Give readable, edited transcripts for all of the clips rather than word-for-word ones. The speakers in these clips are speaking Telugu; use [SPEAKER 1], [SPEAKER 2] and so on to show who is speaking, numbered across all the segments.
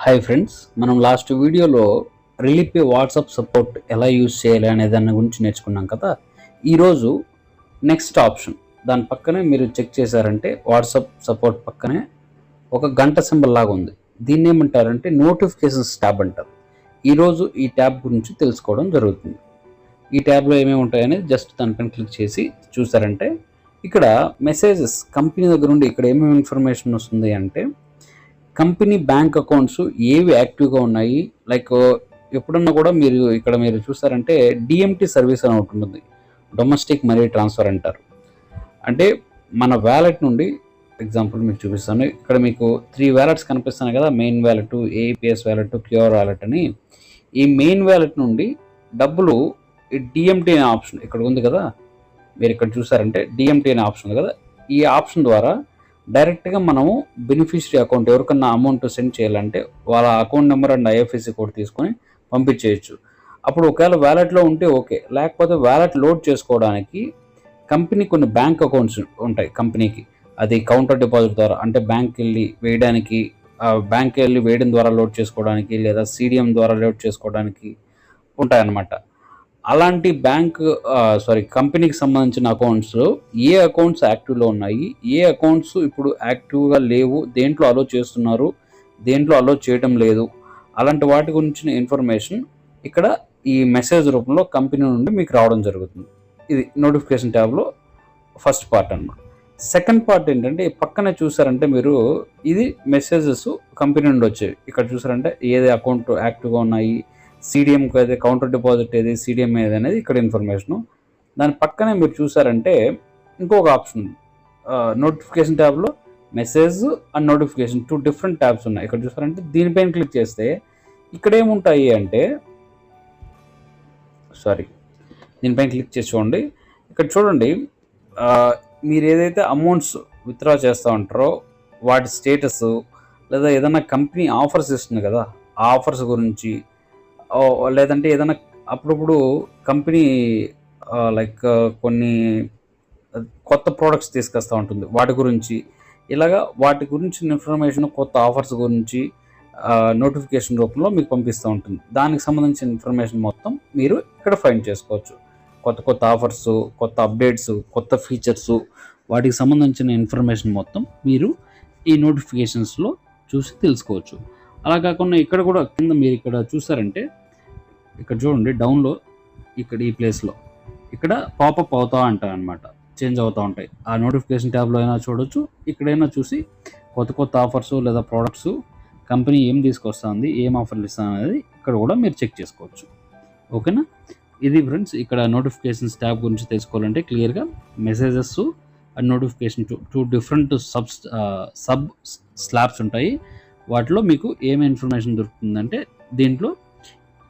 [SPEAKER 1] హాయ్ ఫ్రెండ్స్, మనం లాస్ట్ వీడియోలో రిలీఫ్ వాట్సాప్ సపోర్ట్ ఎలా యూజ్ చేయాలి అనే దాని గురించి నేర్చుకున్నాం కదా. ఈరోజు నెక్స్ట్ ఆప్షన్ దాని పక్కనే మీరు చెక్ చేశారంటే వాట్సాప్ సపోర్ట్ పక్కనే ఒక గంట సింబల్ లాగా ఉంది. దీన్ని ఏమంటారంటే నోటిఫికేషన్స్ ట్యాబ్ అంటారు. ఈరోజు ఈ ట్యాబ్ గురించి తెలుసుకోవడం జరుగుతుంది. ఈ ట్యాబ్లో ఏమేమి ఉంటాయనేది జస్ట్ దానిపైన క్లిక్ చేసి చూసారంటే ఇక్కడ మెసేజెస్ కంపెనీ దగ్గర నుండి ఇక్కడ ఏమేమి ఇన్ఫర్మేషన్ వస్తుంది అంటే కంపెనీ బ్యాంక్ అకౌంట్స్ ఏవి యాక్టివ్గా ఉన్నాయి. లైక్ ఎప్పుడన్నా కూడా మీరు చూసారంటే డిఎంటీ సర్వీస్ అని ఒకటి ఉంటుంది, డొమెస్టిక్ మనీ ట్రాన్స్ఫర్ అంటారు. అంటే మన వ్యాలెట్ నుండి ఎగ్జాంపుల్ మీకు చూపిస్తాను. ఇక్కడ మీకు 3 వ్యాలెట్స్ కనిపిస్తున్నాయి కదా, main wallet, APS wallet, QR wallet అని. ఈ మెయిన్ వ్యాలెట్ నుండి డబ్బులు డిఎంటీ అనే ఆప్షన్ ఇక్కడ ఉంది కదా, మీరు ఇక్కడ చూసారంటే డిఎంటీ అనే ఆప్షన్ ఉంది కదా, ఈ ఆప్షన్ ద్వారా డైరెక్ట్గా మనము బెనిఫిషరీ అకౌంట్ ఎవరికన్నా అమౌంట్ సెండ్ చేయాలంటే వాళ్ళ account number and IFSC code తీసుకొని పంపించేయచ్చు. అప్పుడు ఒకవేళ వ్యాలెట్లో ఉంటే ఓకే, లేకపోతే వ్యాలెట్ లోడ్ చేసుకోవడానికి కంపెనీ కొన్ని బ్యాంక్ అకౌంట్స్ ఉంటాయి కంపెనీకి. అది కౌంటర్ డిపాజిట్ ద్వారా అంటే బ్యాంక్కి వెళ్ళి వేయడం ద్వారా లోడ్ చేసుకోవడానికి, లేదా సిడిఎం ద్వారా లోడ్ చేసుకోవడానికి ఉంటాయన్నమాట. అలాంటి కంపెనీకి సంబంధించిన అకౌంట్స్ ఏ అకౌంట్స్ యాక్టివ్లో ఉన్నాయి, ఏ అకౌంట్స్ ఇప్పుడు యాక్టివ్గా లేవు, దేంట్లో అలో చేస్తున్నారు, దేంట్లో అలో చేయడం లేదు, అలాంటి వాటి గురించిన ఇన్ఫర్మేషన్ ఇక్కడ ఈ మెసేజ్ రూపంలో కంపెనీ నుండి మీకు రావడం జరుగుతుంది. ఇది నోటిఫికేషన్ ట్యాబ్లో ఫస్ట్ పార్ట్ అన్నమాట. సెకండ్ పార్ట్ ఏంటంటే పక్కనే చూసారంటే మీరు ఇది మెసేజెస్ కంపెనీ నుండి వచ్చేవి. ఇక్కడ చూసారంటే ఏది అకౌంట్ యాక్టివ్గా ఉన్నాయి, సిడిఎంకి అయితే కౌంటర్ డిపాజిట్ ఏది, సిడిఎం ఏది అనేది ఇక్కడ ఇన్ఫర్మేషను. దాని పక్కనే మీరు చూసారంటే ఇంకొక ఆప్షన్ ఉంది. నోటిఫికేషన్ ట్యాబ్లో message and notification 2 different tabs ఉన్నాయి. ఇక్కడ చూసారంటే దీనిపైన క్లిక్ చేస్తే ఇక్కడ ఏముంటాయి అంటే దీనిపైన క్లిక్ చేసి చూడండి. ఇక్కడ చూడండి, మీరు ఏదైతే అమౌంట్స్ విత్డ్రా చేస్తూ ఉంటారో వాటి స్టేటస్, లేదా ఏదైనా కంపెనీ ఆఫర్స్ ఇస్తుంది కదా ఆ ఆఫర్స్ గురించి, లేదంటే ఏదైనా అప్పుడప్పుడు కంపెనీ కొన్ని కొత్త ప్రోడక్ట్స్ తీసుకొస్తూ ఉంటుంది వాటి గురించి, వాటి గురించి ఇన్ఫర్మేషన్, కొత్త ఆఫర్స్ గురించి నోటిఫికేషన్ రూపంలో మీకు పంపిస్తూ ఉంటుంది. దానికి సంబంధించిన ఇన్ఫర్మేషన్ మొత్తం మీరు ఇక్కడ ఫైండ్ చేసుకోవచ్చు. కొత్త ఆఫర్స్, కొత్త అప్డేట్స్, కొత్త ఫీచర్స్, వాటికి సంబంధించిన ఇన్ఫర్మేషన్ మొత్తం మీరు ఈ నోటిఫికేషన్స్లో చూసి తెలుసుకోవచ్చు. అలా కాకుండా ఇక్కడ కూడా కింద మీరు ఇక్కడ చూసారంటే ఇక్కడ చూడండి, డౌన్లో ఇక్కడ ఈ ప్లేస్లో ఇక్కడ పాపప్ అవుతూ ఉంటాయి అన్నమాట, చేంజ్ అవుతూ ఉంటాయి. ఆ నోటిఫికేషన్ ట్యాబ్లో అయినా చూడొచ్చు, ఇక్కడైనా చూసి కొత్త ఆఫర్స్ లేదా ప్రోడక్ట్స్ కంపెనీ ఏం తీసుకొస్తుంది, ఏం ఆఫర్లు ఇస్తుంది అనేది ఇక్కడ కూడా మీరు చెక్ చేసుకోవచ్చు. ఓకేనా? ఇది ఫ్రెండ్స్, ఇక్కడ నోటిఫికేషన్స్ ట్యాబ్ గురించి తెలుసుకోవాలంటే క్లియర్గా messages and notification 2 different sub slabs ఉంటాయి. వాటిలో మీకు ఏమి ఇన్ఫర్మేషన్ దొరుకుతుందంటే దీంట్లో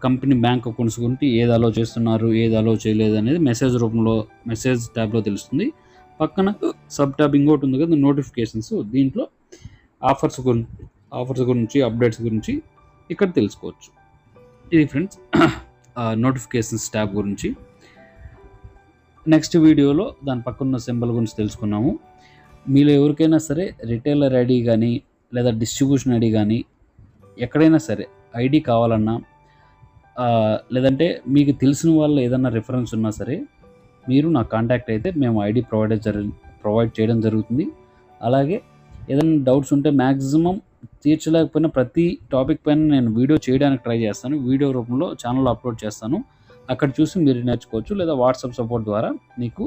[SPEAKER 1] కంపెనీ బ్యాంక్ అకౌంట్స్ గురించి ఏది అలో చేస్తున్నారు, ఏది అలో చేయలేదు అనేది మెసేజ్ రూపంలో మెసేజ్ ట్యాబ్లో తెలుస్తుంది. పక్కన సబ్ ట్యాబ్ ఇంకోటి ఉంది కదా నోటిఫికేషన్స్, దీంట్లో ఆఫర్స్ గురించి అప్డేట్స్ గురించి ఇక్కడ తెలుసుకోవచ్చు. ఇది ఫ్రెండ్స్ నోటిఫికేషన్స్ ట్యాబ్ గురించి. నెక్స్ట్ వీడియోలో దాని పక్కన సింబల్ గురించి తెలుసుకున్నాము. మీలో ఎవరికైనా సరే రిటైలర్ ఐడి కానీ లేదా డిస్ట్రిబ్యూషన్ ఐడి కానీ ఎక్కడైనా సరే ఐడి కావాలన్నా, లేదంటే మీకు తెలిసిన వాళ్ళు ఏదైనా రిఫరెన్స్ ఉన్నా సరే మీరు నా కాంటాక్ట్ అయితే మేము ఐడి ప్రొవైడ్ చేయడం జరుగుతుంది. అలాగే ఏదైనా డౌట్స్ ఉంటే మ్యాక్సిమం తీర్చలేకపోయినా ప్రతి టాపిక్ పైన నేను వీడియో చేయడానికి ట్రై చేస్తాను. వీడియో రూపంలో ఛానల్లో అప్లోడ్ చేస్తాను, అక్కడ చూసి మీరు నేర్చుకోవచ్చు. లేదా వాట్సాప్ సపోర్ట్ ద్వారా మీకు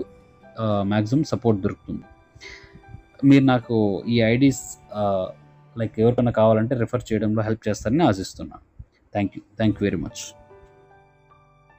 [SPEAKER 1] మ్యాక్సిమం సపోర్ట్ దొరుకుతుంది. మీరు నాకు ఈ ఐడీస్ ఎవరికైనా కావాలంటే రిఫర్ చేయడంలో హెల్ప్ చేస్తారని ఆశిస్తున్నాను. Thank you very much.